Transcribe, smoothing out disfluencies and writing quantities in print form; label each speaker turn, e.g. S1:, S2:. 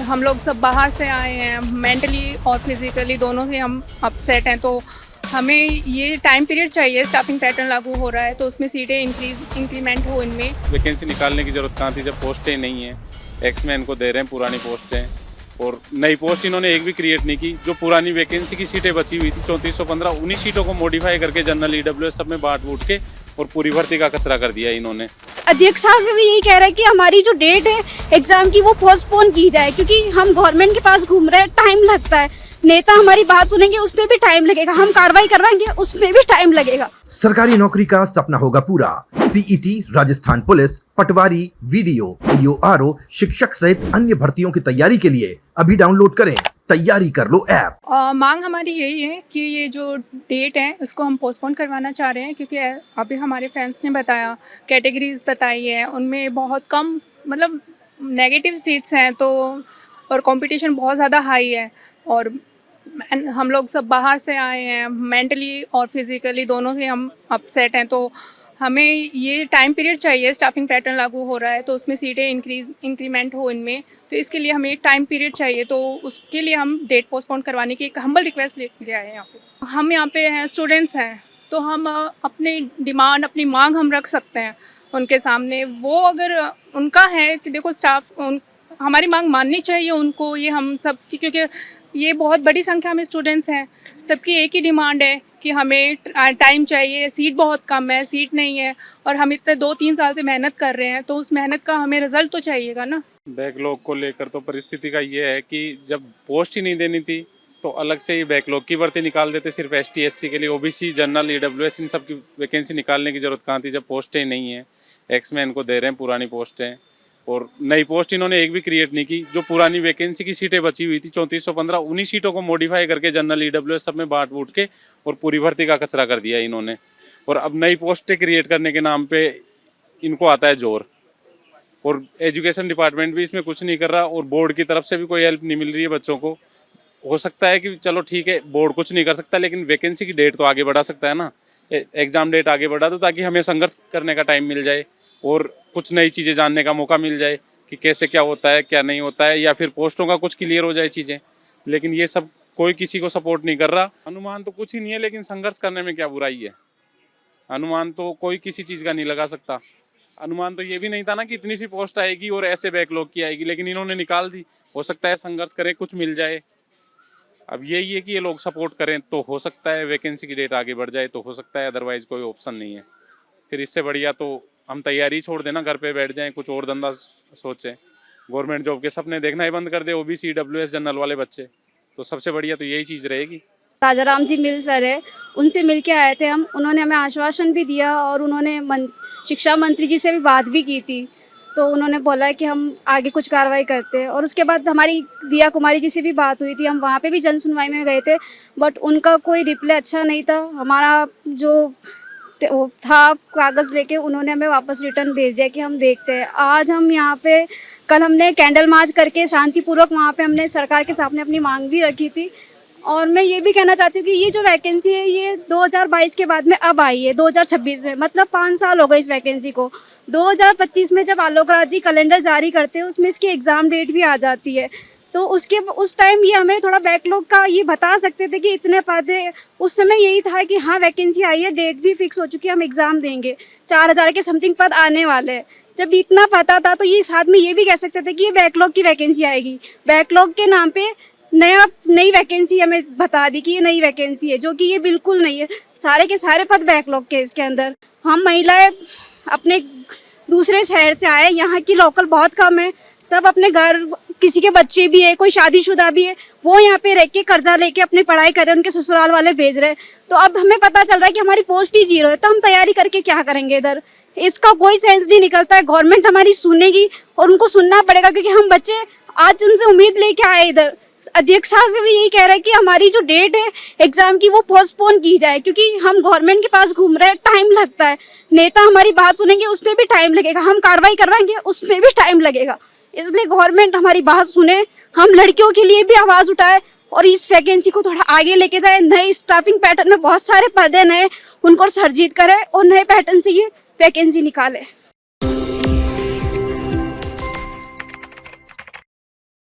S1: हम लोग सब बाहर से आए हैं, मेंटली और फिजिकली दोनों से हम अपसेट हैं। तो हमें ये टाइम पीरियड चाहिए, स्टाफिंग पैटर्न लागू हो रहा है तो उसमें सीटें इंक्रीमेंट हो इनमें।
S2: वैकेंसी निकालने की जरूरत कहाँ थी जब पोस्टें नहीं है। एक्समैन को दे रहे हैं पुरानी पोस्टें, और नई पोस्ट इन्होंने एक भी क्रिएट नहीं की। जो पुरानी वैकेंसी की सीटें बची हुई थी 3415, उन्हीं सीटों को मॉडिफाई करके जनरल ईडब्ल्यूएस सब में बांट बूट के और पूरी भर्ती का कचरा कर दिया इन्होंने।
S3: अध्यक्ष साहब से भी यही कह रहा है कि हमारी जो डेट है एग्जाम की वो पोस्टपोन की जाए, क्योंकि हम गवर्नमेंट के पास घूम रहे हैं, टाइम लगता है। नेता हमारी बात सुनेंगे उसमें भी टाइम लगेगा, हम कार्रवाई करवाएंगे उसमें भी टाइम लगेगा।
S4: सरकारी नौकरी का सपना होगा पूरा। सीईटी, राजस्थान पुलिस, पटवारी, वीडियो, ईओआरओ, शिक्षक सहित अन्य भर्तियों की तैयारी के लिए अभी डाउनलोड करें तैयारी कर लो ऐप।
S1: मांग हमारी यही है कि ये जो डेट है उसको हम पोस्टपोन करवाना चाह रहे हैं, क्योंकि अभी हमारे फ्रेंड्स ने बताया, कैटेगरीज बताई है, उनमें बहुत कम मतलब नेगेटिव सीट्स हैं, तो और कंपटीशन बहुत ज़्यादा हाई है। और हम लोग सब बाहर से आए हैं, मेंटली और फिजिकली दोनों से हम अपसेट हैं। तो हमें ये टाइम पीरियड चाहिए, स्टाफिंग पैटर्न लागू हो रहा है तो उसमें सीटें इंक्रीमेंट हो इनमें, तो इसके लिए हमें एक टाइम पीरियड चाहिए। तो उसके लिए हम डेट पोस्टपोन करवाने की एक हम्बल रिक्वेस्ट लेके आए हैं यहाँ पे। हम यहाँ पे हैं, स्टूडेंट्स हैं, तो हम अपनी डिमांड, अपनी मांग हम रख सकते हैं उनके सामने। वो अगर उनका है कि देखो हमारी मांग माननी चाहिए उनको, ये हम सब की, क्योंकि ये बहुत बड़ी संख्या में स्टूडेंट्स हैं, सबकी एक ही डिमांड है कि हमें टाइम चाहिए। सीट बहुत कम है, सीट नहीं है, और हम इतने 2-3 साल से मेहनत कर रहे हैं, तो उस मेहनत का हमें रिजल्ट तो चाहिएगा ना।
S2: बैकलॉग को लेकर तो परिस्थिति का ये है कि जब पोस्ट ही नहीं देनी थी तो अलग से ही बैकलॉग की भर्ती निकाल देते सिर्फ ST SC के लिए। OBC, जनरल, EWS इन सब की वैकेंसी निकालने की जरूरत कहाँ थी जब पोस्टें नहीं है। एक्समैन को दे रहे हैं पुरानी पोस्टें, और नई पोस्ट इन्होंने एक भी क्रिएट नहीं की। जो पुरानी वैकेंसी की सीटें बची हुई थी 3415, उन्हीं सीटों को मॉडिफाई करके जनरल, EWS सब में बांट बूट के और पूरी भर्ती का कचरा कर दिया इन्होंने। और अब नई पोस्टें क्रिएट करने के नाम पे इनको आता है जोर, और एजुकेशन डिपार्टमेंट भी इसमें कुछ नहीं कर रहा, और बोर्ड की तरफ से भी कोई हेल्प नहीं मिल रही है बच्चों को। हो सकता है कि चलो ठीक है, बोर्ड कुछ नहीं कर सकता, लेकिन वैकेंसी की डेट तो आगे बढ़ा सकता है ना। एग्जाम डेट आगे बढ़ा दो ताकि हमें संघर्ष करने का टाइम मिल जाए और कुछ नई चीज़ें जानने का मौका मिल जाए कि कैसे क्या होता है, क्या नहीं होता है, या फिर पोस्टों का कुछ क्लियर हो जाए चीज़ें। लेकिन ये सब कोई किसी को सपोर्ट नहीं कर रहा। अनुमान तो कुछ ही नहीं है, लेकिन संघर्ष करने में क्या बुराई है। अनुमान तो कोई किसी चीज़ का नहीं लगा सकता। अनुमान तो ये भी नहीं था ना कि इतनी सी पोस्ट आएगी और ऐसे बैकलॉग की आएगी, लेकिन इन्होंने निकाल दी। हो सकता है संघर्ष करें, कुछ मिल जाए। अब यही है कि ये लोग सपोर्ट करें तो हो सकता है वैकेंसी की डेट आगे बढ़ जाए, तो हो सकता है, अदरवाइज कोई ऑप्शन नहीं है। फिर इससे बढ़िया तो हम तैयारी छोड़ देना, घर पे बैठ जाएं, कुछ और धंधा सोचें। गवर्नमेंट जॉब के सपने देखना ही बंद कर दे OBC, EWS, जनरल वाले बच्चे, तो सबसे बढ़िया तो यही चीज़ रहेगी।
S3: राजाराम जी मिल सर है, उनसे मिल के आए थे हम। उन्होंने हमें आश्वासन भी दिया और उन्होंने शिक्षा मंत्री जी से भी बात भी की थी, तो उन्होंने बोला कि हम आगे कुछ कार्रवाई करते हैं। और उसके बाद हमारी दिया कुमारी जी से भी बात हुई थी, हम वहाँ पे भी जन सुनवाई में गए थे, बट उनका कोई रिप्लाई अच्छा नहीं था। हमारा जो वो था कागज़ लेके उन्होंने हमें वापस रिटर्न भेज दिया कि हम देखते हैं। आज हम यहाँ पे, कल हमने कैंडल मार्च करके शांतिपूर्वक वहाँ पे हमने सरकार के सामने अपनी मांग भी रखी थी। और मैं ये भी कहना चाहती हूँ कि ये जो वैकेंसी है ये 2022 के बाद में अब आई है, 2026 में, मतलब 5 साल हो गए इस वैकेंसी को। 2025 में जब आलोक राज जी कैलेंडर जारी करते हैं उसमें इसकी एग्ज़ाम डेट भी आ जाती है, तो उस टाइम ये हमें थोड़ा बैकलॉग का ये बता सकते थे कि इतने पद है। उस समय यही था कि हाँ वैकेंसी आई है, डेट भी फिक्स हो चुकी है, हम एग्ज़ाम देंगे, 4000 के समथिंग पद आने वाले हैं। जब इतना पता था तो ये साथ में ये भी कह सकते थे कि ये बैकलॉग की वैकेंसी आएगी। बैकलॉग के नाम पे नई वैकेंसी हमें बता दी कि ये नई वैकेंसी है, जो कि ये बिल्कुल नहीं है। सारे के सारे पद बैकलॉग के इसके अंदर। हम महिलाएं अपने दूसरे शहर से आए, यहाँ की लोकल बहुत कम है, सब अपने घर, किसी के बच्चे भी है, कोई शादीशुदा भी है, वो यहाँ पे रह के कर्जा लेके अपनी पढ़ाई कर रहे हैं, उनके ससुराल वाले भेज रहे हैं। तो अब हमें पता चल रहा है कि हमारी पोस्ट ही 0 है, तो हम तैयारी करके क्या करेंगे इधर। इसका कोई सेंस नहीं निकलता है। गवर्नमेंट हमारी सुनेगी और उनको सुनना पड़ेगा, क्योंकि हम बच्चे आज उनसे उम्मीद लेके आए इधर। अध्यक्ष साहब से भी यही कह रहा है कि हमारी जो डेट है एग्जाम की वो पोस्टपोन की जाए, क्योंकि हम गवर्नमेंट के पास घूम रहे हैं, टाइम लगता है। नेता हमारी बात सुनेंगे उसमें भी टाइम लगेगा, हम कार्रवाई करवाएंगे उसमें भी टाइम लगेगा। इसलिए गवर्नमेंट हमारी बात सुने, हम लड़कियों के लिए भी आवाज़ उठाए और इस वैकेंसी को थोड़ा आगे लेके जाए। नए स्टाफिंग पैटर्न में बहुत सारे पद हैं नए, उनको सर्जित करे और नए पैटर्न से ये वैकेंसी निकाले।